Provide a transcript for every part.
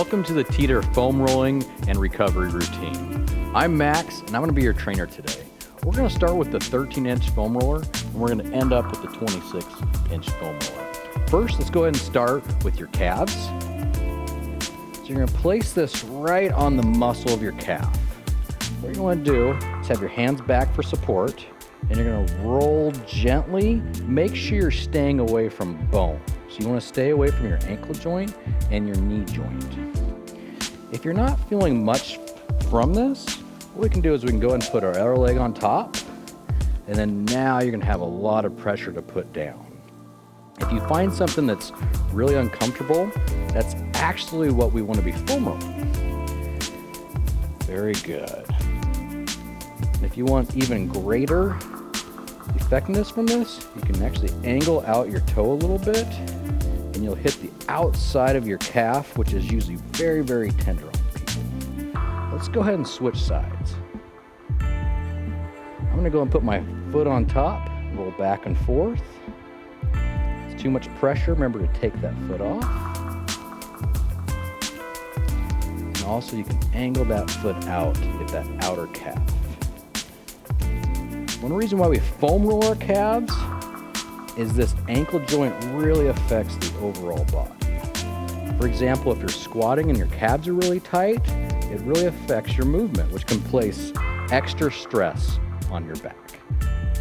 Welcome to the Teeter foam rolling and recovery routine. I'm Max and I'm going to be your trainer today. We're going to start with the 13-inch foam roller and we're going to end up with the 26-inch foam roller. First, let's go ahead and start with your calves. So you're going to place this right on the muscle of your calf. What you're going to do is have your hands back for support and you're going to roll gently. Make sure you're staying away from bone. So you want to stay away from your ankle joint and your knee joint. If you're not feeling much from this, what we can do is we can go ahead and put our other leg on top, and then now you're going to have a lot of pressure to put down. If you find something that's really uncomfortable, that's actually what we want to be foam rolling. Very good. And if you want even greater effectiveness from this, you can actually angle out your toe a little bit and you'll hit the outside of your calf, which is usually very, very tender on people. Let's go ahead and switch sides. I'm going to go and put my foot on top, roll back and forth. If it's too much pressure, remember to take that foot off. And also you can angle that foot out to get that outer calf. One reason why we foam roll our calves is this ankle joint really affects the overall body. For example, if you're squatting and your calves are really tight, it really affects your movement, which can place extra stress on your back.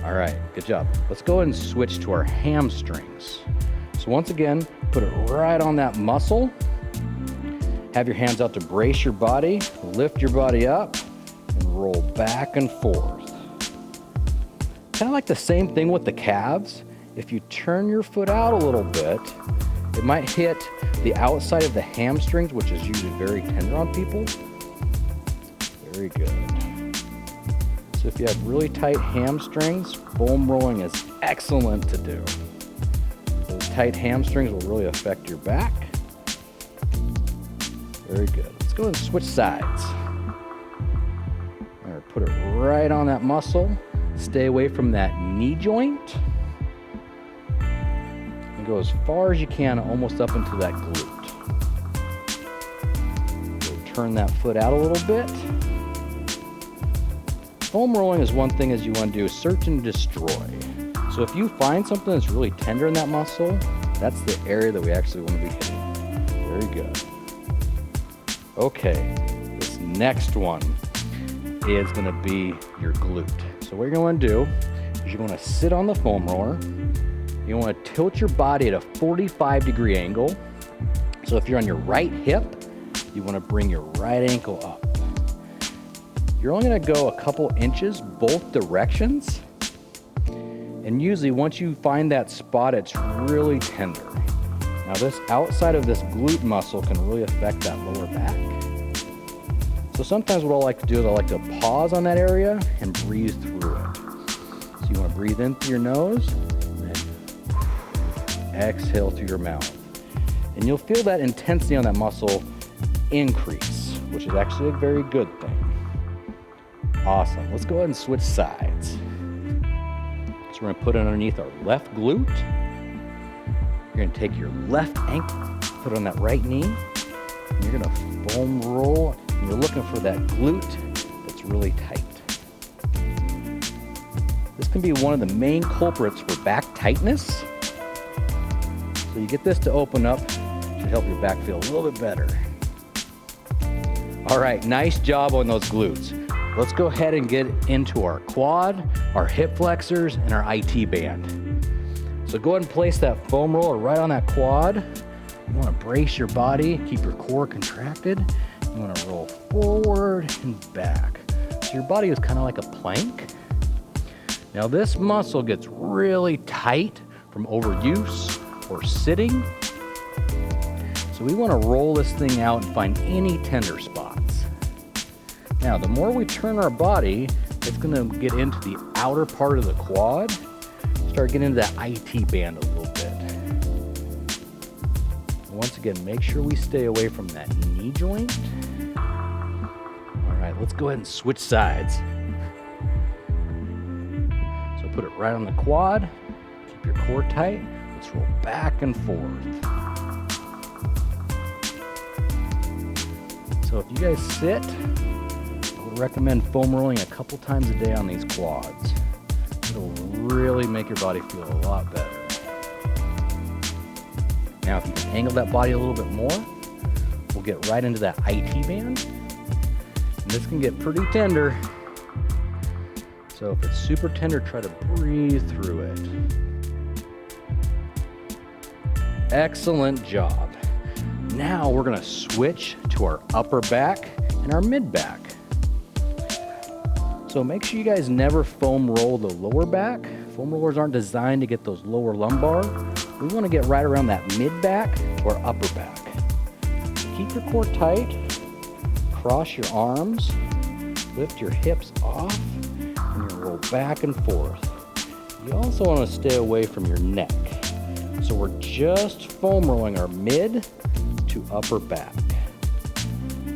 All right, good job. Let's go ahead and switch to our hamstrings. So once again, put it right on that muscle. Have your hands out to brace your body, lift your body up, and roll back and forth. Kind of like the same thing with the calves. If you turn your foot out a little bit, it might hit the outside of the hamstrings, which is usually very tender on people. Very good. So if you have really tight hamstrings, foam rolling is excellent to do. Those tight hamstrings will really affect your back. Very good. Let's go ahead and switch sides. All right, put it right on that muscle. Stay away from that knee joint. And go as far as you can, almost up into that glute. So turn that foot out a little bit. Foam rolling is one thing as you want to do is search and destroy. So if you find something that's really tender in that muscle, that's the area that we actually want to be hitting. Very good. Okay, this next one is going to be your glute. So what you're going to do is you're going to sit on the foam roller. You want to tilt your body at a 45-degree angle. So if you're on your right hip, you want to bring your right ankle up. You're only going to go a couple inches both directions. And usually once you find that spot, it's really tender. Now this outside of this glute muscle can really affect that lower back. So sometimes what I like to do is I like to pause on that area and breathe through it. So you want to breathe in through your nose and then exhale through your mouth. And you'll feel that intensity on that muscle increase, which is actually a very good thing. Awesome. Let's go ahead and switch sides. So we're going to put it underneath our left glute. You're going to take your left ankle, put it on that right knee, and you're going to foam roll. And you're looking for that glute that's really tight. This can be one of the main culprits for back tightness. So you get this to open up, should help your back feel a little bit better. All right, nice job on those glutes. Let's go ahead and get into our quad, our hip flexors, and our IT band. So go ahead and place that foam roller right on that quad. You want to brace your body, keep your core contracted. You want to roll forward and back. So your body is kind of like a plank. Now this muscle gets really tight from overuse or sitting. So we want to roll this thing out and find any tender spots. Now the more we turn our body, it's going to get into the outer part of the quad. Start getting into that IT band a little bit. Once again, make sure we stay away from that knee joint. All right, let's go ahead and switch sides. So put it right on the quad. Keep your core tight. Let's roll back and forth. So if you guys sit, I would recommend foam rolling a couple times a day on these quads. It'll really make your body feel a lot better. Now, if you can angle that body a little bit more, we'll get right into that IT band. And this can get pretty tender. So if it's super tender, try to breathe through it. Excellent job. Now we're gonna switch to our upper back and our mid back. So make sure you guys never foam roll the lower back. Foam rollers aren't designed to get those lower lumbar. We want to get right around that mid back or upper back. Keep your core tight, cross your arms, lift your hips off, and you roll back and forth. You also want to stay away from your neck. So we're just foam rolling our mid to upper back.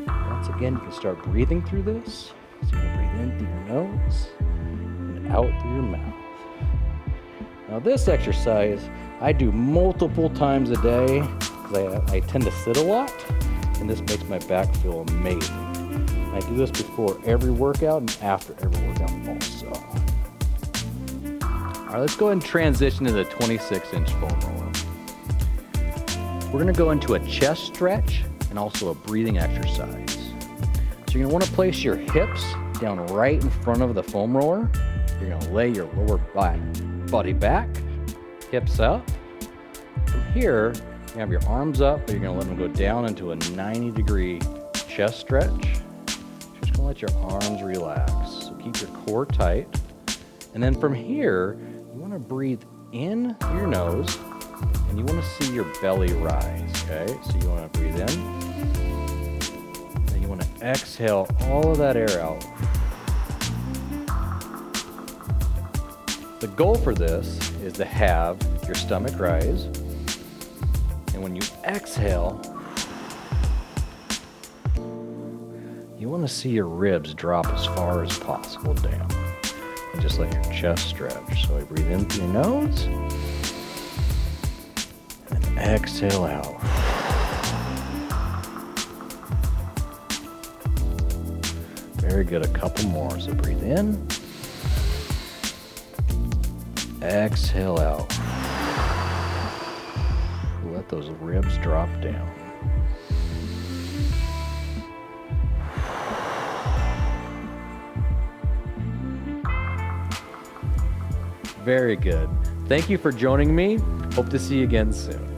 Once again, you can start breathing through this. So you're going to breathe in through your nose and out through your mouth. Now this exercise I do multiple times a day because I tend to sit a lot, and this makes my back feel amazing. I do this before every workout and after every workout also. All right, let's go ahead and transition to the 26-inch foam roller. We're going to go into a chest stretch and also a breathing exercise. So you're going to want to place your hips down right in front of the foam roller. You're going to lay your lower body back, hips up. From here, you have your arms up, but you're going to let them go down into a 90-degree chest stretch. You're just going to let your arms relax. So keep your core tight. And then from here, you want to breathe in through your nose, and you want to see your belly rise, okay? So you want to breathe in, and you want to exhale all of that air out. The goal for this is to have your stomach rise, and when you exhale, you want to see your ribs drop as far as possible down. And just let your chest stretch. So I breathe in through your nose, and exhale out. Very good, a couple more. So breathe in, exhale out. Let those ribs drop down. Very good. Thank you for joining me. Hope to see you again soon.